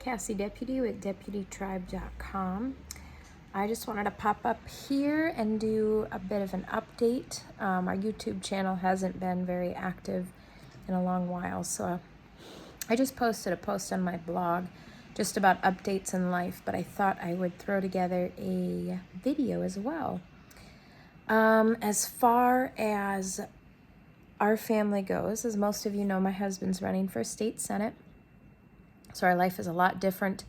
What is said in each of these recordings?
Cassie Deputy with DeputyTribe.com. I just wanted to pop up here and do a bit of an update. Our YouTube channel hasn't been very active in a long while, so I just posted a post on my blog just about updates in life, but I thought I would throw together a video as well. As far as our family goes, as most of you know, my husband's running for state senate. So our life is a lot different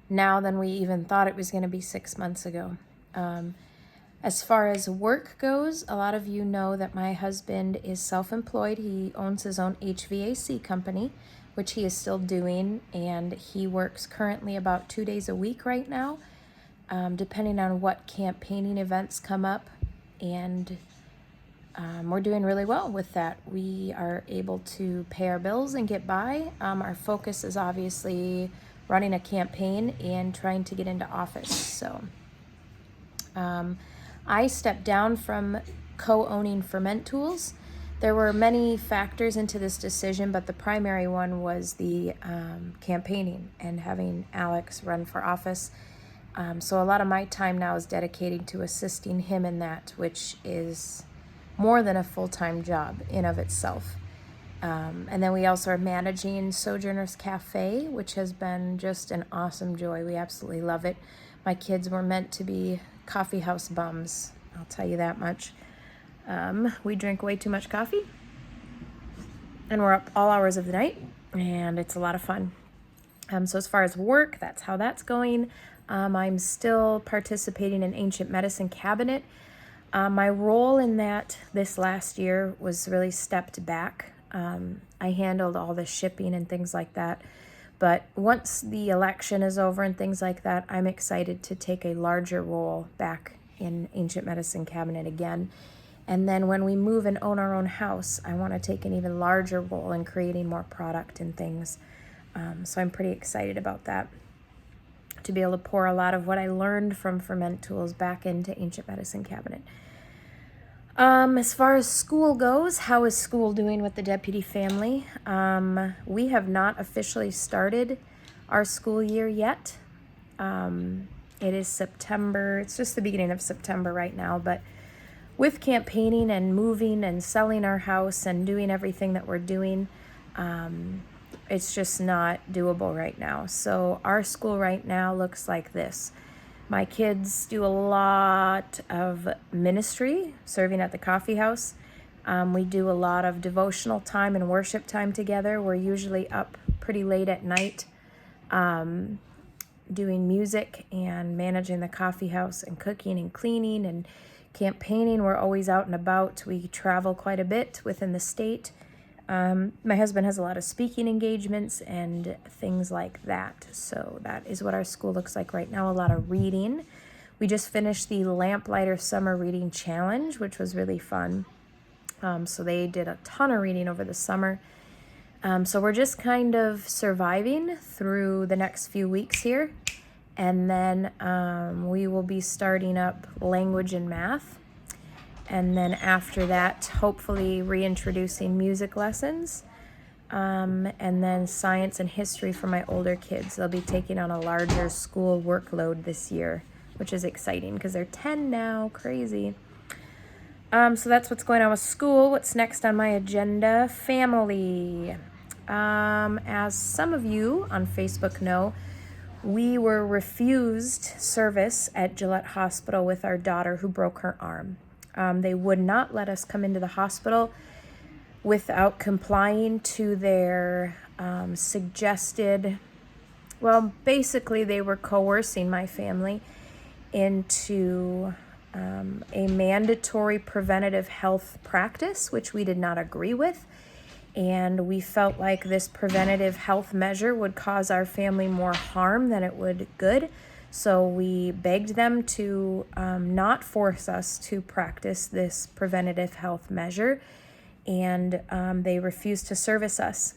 now than we even thought it was going to be 6 months ago. As far as work goes, a lot of you know that my husband is self-employed. He owns his own HVAC company, which he is still doing, and he works currently about 2 days a week right now, depending on what campaigning events come up, and we're doing really well with that. We are able to pay our bills and get by. Our focus is obviously running a campaign and trying to get into office. So I stepped down from co-owning Ferment Tools. There were many factors into this decision, but the primary one was the campaigning and having Alex run for office. So a lot of my time now is dedicated to assisting him in that, which is more than a full-time job in of itself. And then we also are managing Sojourners Cafe, which has been just an awesome joy. We absolutely love it. My kids were meant to be coffee house bums, I'll tell you that much. We drink way too much coffee, and we're up all hours of the night, and it's a lot of fun. So as far as work, that's how that's going. I'm still participating in Ancient Medicine Cabinet. My role in that this last year was really stepped back. I handled all the shipping and things like that. But once the election is over and things like that, I'm excited to take a larger role back in Ancient Medicine Cabinet again. And then when we move and own our own house, I want to take an even larger role in creating more product and things. So I'm pretty excited about that, to be able to pour a lot of what I learned from Ferment Tools back into Ancient Medicine Cabinet. As far as school goes, how is school doing with the Deputy family? We have not officially started our school year yet. It is September. It's just the beginning of September right now, but with campaigning and moving and selling our house and doing everything that we're doing, it's just not doable right now. So our school right now looks like this. My kids do a lot of ministry, serving at the coffee house. We do a lot of devotional time and worship time together. We're usually up pretty late at night, doing music and managing the coffee house and cooking and cleaning and campaigning. We're always out and about. We travel quite a bit within the state. My husband has a lot of speaking engagements and things like that. So that is what our school looks like right now. A lot of reading. We just finished the Lamplighter Summer Reading Challenge, which was really fun. So they did a ton of reading over the summer. So we're just kind of surviving through the next few weeks here. And then we will be starting up language and math. And then after that, hopefully reintroducing music lessons, and then science and history for my older kids. They'll be taking on a larger school workload this year, which is exciting because they're 10 now, crazy. So that's what's going on with school. What's next on my agenda? Family. As some of you on Facebook know, we were refused service at Gillette Hospital with our daughter who broke her arm. They would not let us come into the hospital without complying to their suggested, well, basically they were coercing my family into a mandatory preventative health practice, which we did not agree with. And we felt like this preventative health measure would cause our family more harm than it would good. So we begged them to not force us to practice this preventative health measure, and they refused to service us.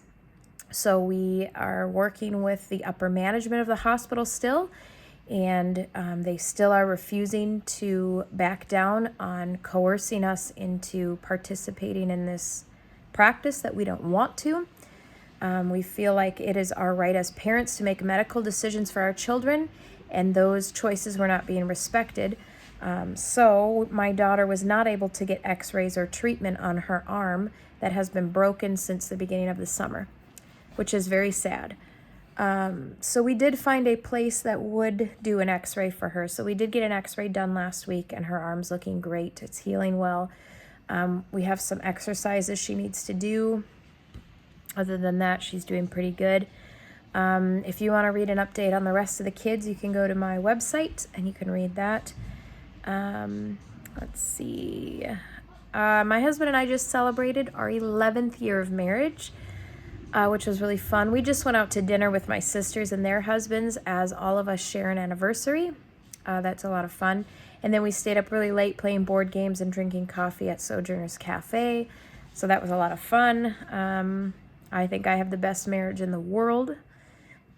So we are working with the upper management of the hospital still, and they still are refusing to back down on coercing us into participating in this practice that we don't want to. We feel like it is our right as parents to make medical decisions for our children, and those choices were not being respected. So my daughter was not able to get x-rays or treatment on her arm that has been broken since the beginning of the summer, which is very sad. So we did find a place that would do an x-ray for her. So we did get an x-ray done last week, and her arm's looking great. It's healing well. We have some exercises she needs to do. Other than that, she's doing pretty good. If you want to read an update on the rest of the kids, you can go to my website and you can read that. Let's see. My husband and I just celebrated our 11th year of marriage, which was really fun. We just went out to dinner with my sisters and their husbands as all of us share an anniversary. That's a lot of fun. And then we stayed up really late playing board games and drinking coffee at Sojourner's Cafe. So that was a lot of fun. I think I have the best marriage in the world.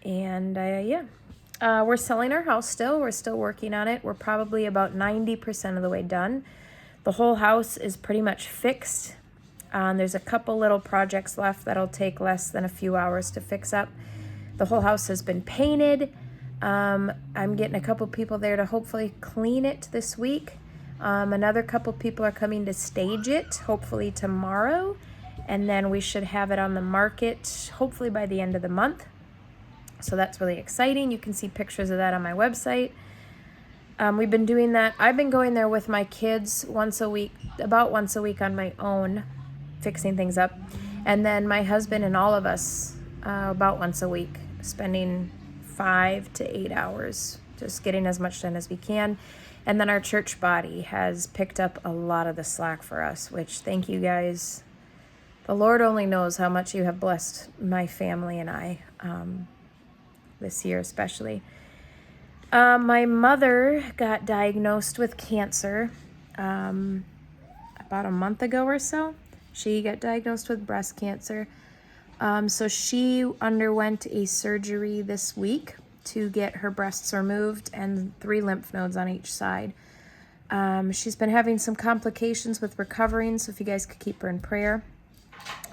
And we're selling our house still. We're still working on it. We're probably about 90% of the way done. The whole house is pretty much fixed. There's a couple little projects left that'll take less than a few hours to fix up. The whole house has been painted. I'm getting a couple people there to hopefully clean it this week. Another couple people are coming to stage it, hopefully tomorrow. And then we should have it on the market, hopefully by the end of the month. So that's really exciting. You can see pictures of that on my website. We've been doing that. I've been going there with my kids about once a week on my own, fixing things up. And then my husband and all of us about once a week, spending 5 to 8 hours, just getting as much done as we can. And then our church body has picked up a lot of the slack for us, which thank you guys. The Lord only knows how much you have blessed my family and I this year especially. My mother got diagnosed with cancer about a month ago or so. She got diagnosed with breast cancer. So she underwent a surgery this week to get her breasts removed and 3 lymph nodes on each side. She's been having some complications with recovering, so if you guys could keep her in prayer.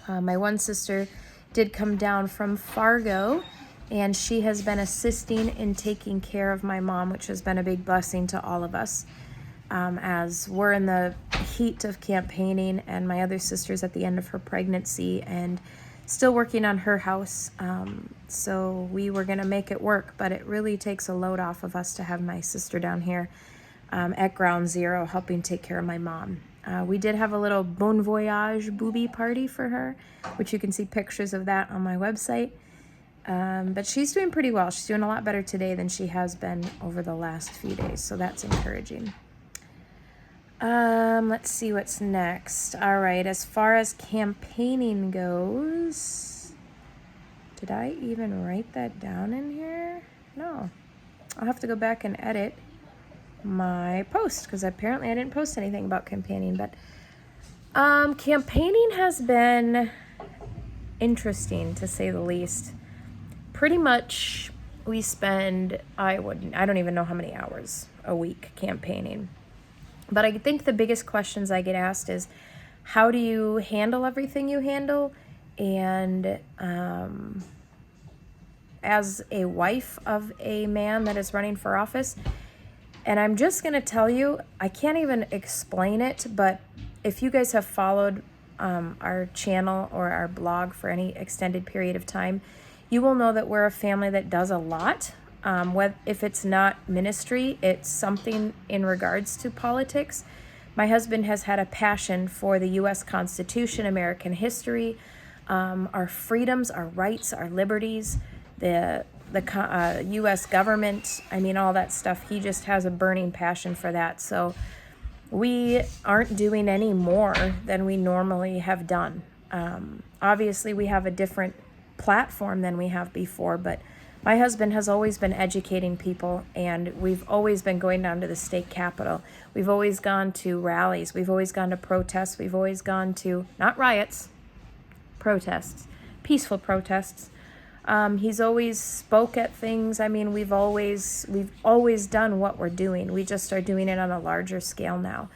My one sister did come down from Fargo, and she has been assisting in taking care of my mom, which has been a big blessing to all of us. As we're in the heat of campaigning, and my other sister's at the end of her pregnancy and still working on her house. So we were going to make it work, but it really takes a load off of us to have my sister down here at Ground Zero helping take care of my mom. We did have a little Bon Voyage booby party for her, which you can see pictures of that on my website. But she's doing pretty well. She's doing a lot better today than she has been over the last few days, so that's encouraging. Let's see what's next. All right, as far as campaigning goes, did I even write that down in here? No. I'll have to go back and edit my post because apparently I didn't post anything about campaigning. But campaigning has been interesting, to say the least. Pretty much we spend, I don't even know how many hours a week campaigning. But I think the biggest questions I get asked is, how do you handle everything you handle? And as a wife of a man that is running for office, and I'm just going to tell you, I can't even explain it, but if you guys have followed our channel or our blog for any extended period of time, you will know that we're a family that does a lot. If it's not ministry, it's something in regards to politics. My husband has had a passion for the U.S. Constitution, American history, our freedoms, our rights, our liberties, the U.S. government, all that stuff. He just has a burning passion for that. So we aren't doing any more than we normally have done. Obviously, we have a different platform than we have before, but my husband has always been educating people, and we've always been going down to the state capitol. We've always gone to rallies. We've always gone to protests. We've always gone to, not riots, protests, peaceful protests. He's always spoke at things. We've always done what we're doing. We just are doing it on a larger scale now.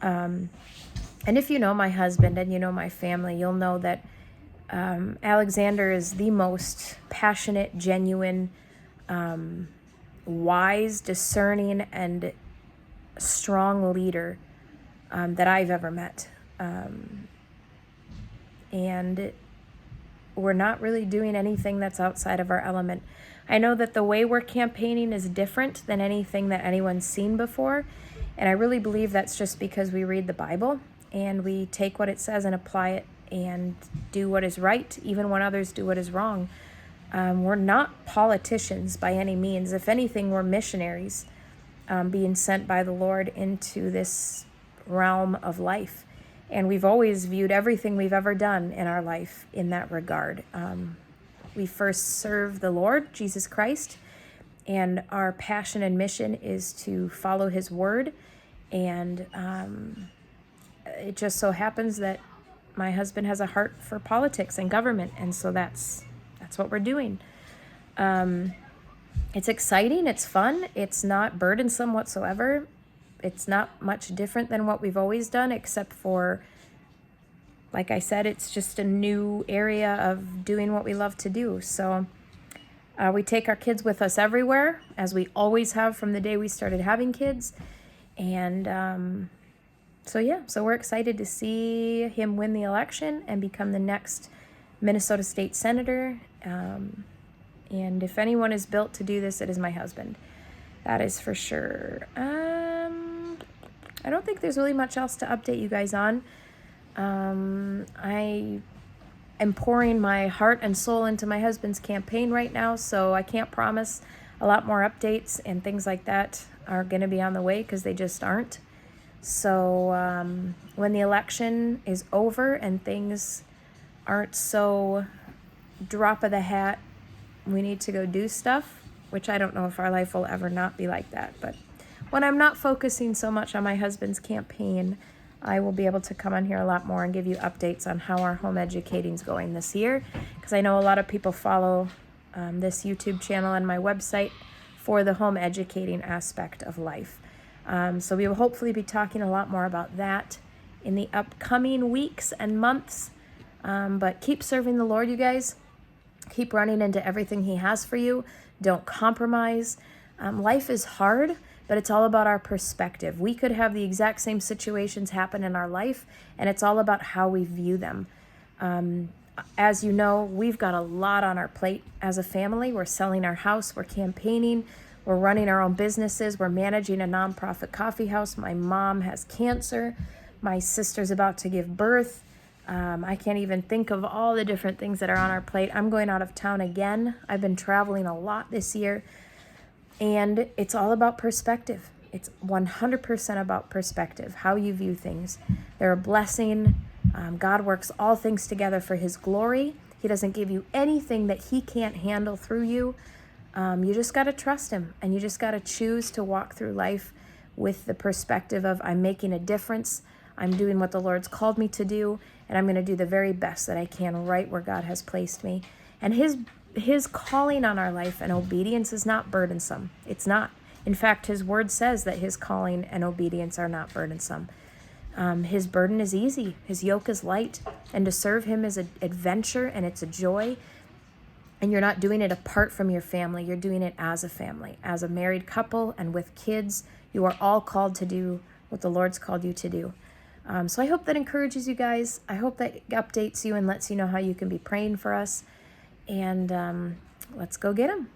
And if you know my husband and you know my family, you'll know that Alexander is the most passionate, genuine, wise, discerning, and strong leader that I've ever met. And we're not really doing anything that's outside of our element. I know that the way we're campaigning is different than anything that anyone's seen before, and I really believe that's just because we read the Bible and we take what it says and apply it and do what is right, even when others do what is wrong. We're not politicians by any means. If anything, we're missionaries being sent by the Lord into this realm of life. And we've always viewed everything we've ever done in our life in that regard. We first serve the Lord, Jesus Christ, and our passion and mission is to follow his word. And it just so happens that my husband has a heart for politics and government, and so that's what we're doing. It's exciting, it's fun, it's not burdensome whatsoever. It's not much different than what we've always done, except for, like I said, it's just a new area of doing what we love to do. So we take our kids with us everywhere, as we always have from the day we started having kids. And so we're excited to see him win the election and become the next Minnesota State Senator. And if anyone is built to do this, it is my husband. That is for sure. I don't think there's really much else to update you guys on. I am pouring my heart and soul into my husband's campaign right now, so I can't promise a lot more updates and things like that are going to be on the way, because they just aren't. So when the election is over and things aren't so drop of the hat, we need to go do stuff, which I don't know if our life will ever not be like that. But when I'm not focusing so much on my husband's campaign, I will be able to come on here a lot more and give you updates on how our home educating is going this year, because I know a lot of people follow this YouTube channel and my website for the home educating aspect of life. So we will hopefully be talking a lot more about that in the upcoming weeks and months. But keep serving the Lord, you guys. Keep running into everything he has for you. Don't compromise. Life is hard, but it's all about our perspective. We could have the exact same situations happen in our life, and it's all about how we view them. As you know, we've got a lot on our plate as a family. We're selling our house, we're campaigning, we're running our own businesses, we're managing a nonprofit coffee house. My mom has cancer. My sister's about to give birth. I can't even think of all the different things that are on our plate. I'm going out of town again. I've been traveling a lot this year. And it's all about perspective. It's 100% about perspective, how you view things. They're a blessing. God works all things together for his glory. He doesn't give you anything that he can't handle through you. You just got to trust him, and you just got to choose to walk through life with the perspective of, I'm making a difference. I'm doing what the Lord's called me to do, and I'm going to do the very best that I can right where God has placed me. And his calling on our life and obedience is not burdensome. It's not. In fact, his word says that his calling and obedience are not burdensome. His burden is easy. His yoke is light. And to serve him is an adventure, and it's a joy. And you're not doing it apart from your family. You're doing it as a family, as a married couple and with kids. You are all called to do what the Lord's called you to do. So I hope that encourages you guys. I hope that updates you and lets you know how you can be praying for us. And let's go get them.